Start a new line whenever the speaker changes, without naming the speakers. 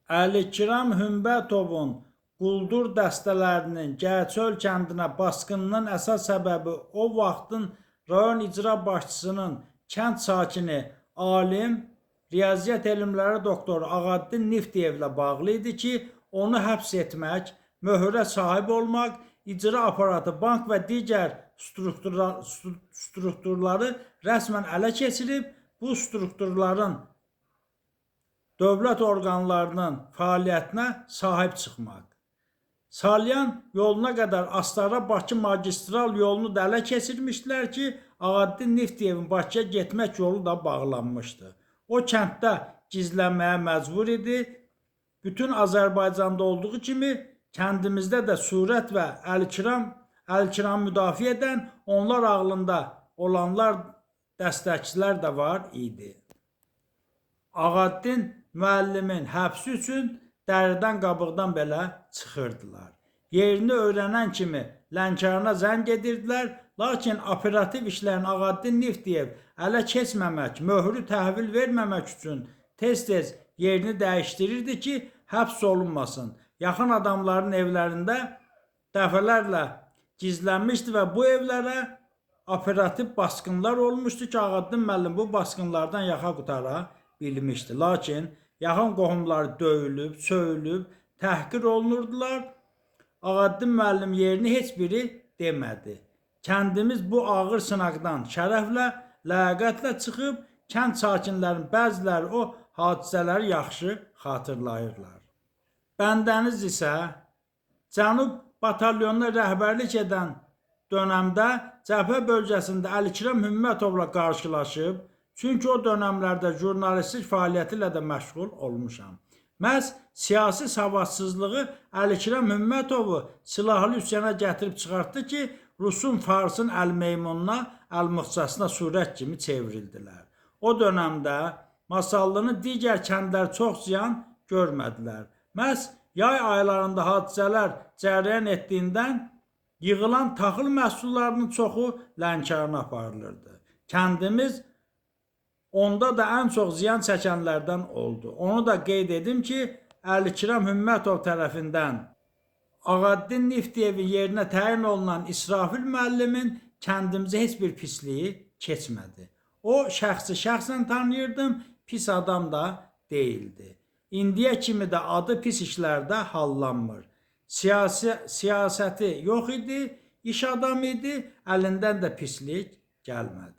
Əlikiram Hümbətovun quldur dəstələrinin Gəçöl kəndinə basqınının əsas səbəbi o vaxtın rayon icra başçısının kənd sakini, alim, riyaziyyat elmləri doktoru Ağaddin Niftiyevlə bağlı idi ki, onu həbs etmək, möhürə sahib olmaq, icra aparatı, bank və digər strukturları rəsmən ələ keçirib, bu strukturların dövlət orqanlarının fəaliyyətinə sahib çıxmaq. Salyan yoluna qədər Astara-Bakı magistral yolunu da ələ keçirmişdilər ki, Ağaddin Niftiyevin Bakıya getmək yolu da bağlanmışdı. O kənddə gizlənməyə məcbur idi. Bütün Azərbaycanda olduğu kimi kəndimizdə də Surət və Əlikiram müdafiə edən, onlar ağlında olanlar, dəstəkçilər də var idi. Ağaddin müəllimin həbsi üçün dəridən qabıqdan belə çıxırdılar. Yerini öyrənən kimi Lənkərana zəng edirdilər, lakin operativ işlərin Ağaddin Niftiyev ələ keçməmək, möhürü təhvil verməmək üçün tez-tez yerini dəyişdirirdi ki, həbs olunmasın. Yaxın adamların evlərində dəfələrlə gizlənmişdi və bu evlərə operativ basqınlar olmuşdu ki, Ağaddin müəllim bu basqınlardan yaxa qutara bilmişdi. Lakin yaxın qohumları döyülüb, söyülüb, təhqir olunurdular. Ağaddin müəllim yerini heç biri demədi. Kəndimiz bu ağır sınaqdan şərəflə, ləyaqətlə çıxıb, kənd sakinlərinin bəziləri o hadisələri yaxşı xatırlayırlar. Bəndəniz isə Cənub batalyonuna rəhbərlik edən dönəmdə cəbhə bölgəsində Əlikiram Hümmətovla qarşılaşıb, çünki o dönəmlərdə jurnalistlik fəaliyyəti ilə də məşğul olmuşam. Məhz siyasi savadsızlığı Əlikiram Hümmətovu silahlı üsyana gətirib çıxartdı ki, Rusun, Farsın əl-meymununa, əl-mıxçasına surət kimi çevrildilər. O dönəmdə Masallının digər kəndlər çox ziyan görmədilər. Məhz yay aylarında hadisələr cərəyan etdiyindən yığılan taxıl məhsullarının çoxu Lənkərana aparılırdı. Kəndimiz onda da ən çox ziyan çəkənlərdən oldu. Onu da qeyd edim ki, Əlikiram Hümmətov tərəfindən Ağaddin Niftiyevin yerinə təyin olunan İsrafil müəllimin kəndimizə heç bir pisliyi keçmədi. O şəxsən tanıyırdım, pis adam da değildi. İndiyə kimi də adı pis işlərdə hallanmır. Siyasəti yox idi, iş adamı idi, əlindən də pislik gəlmədi.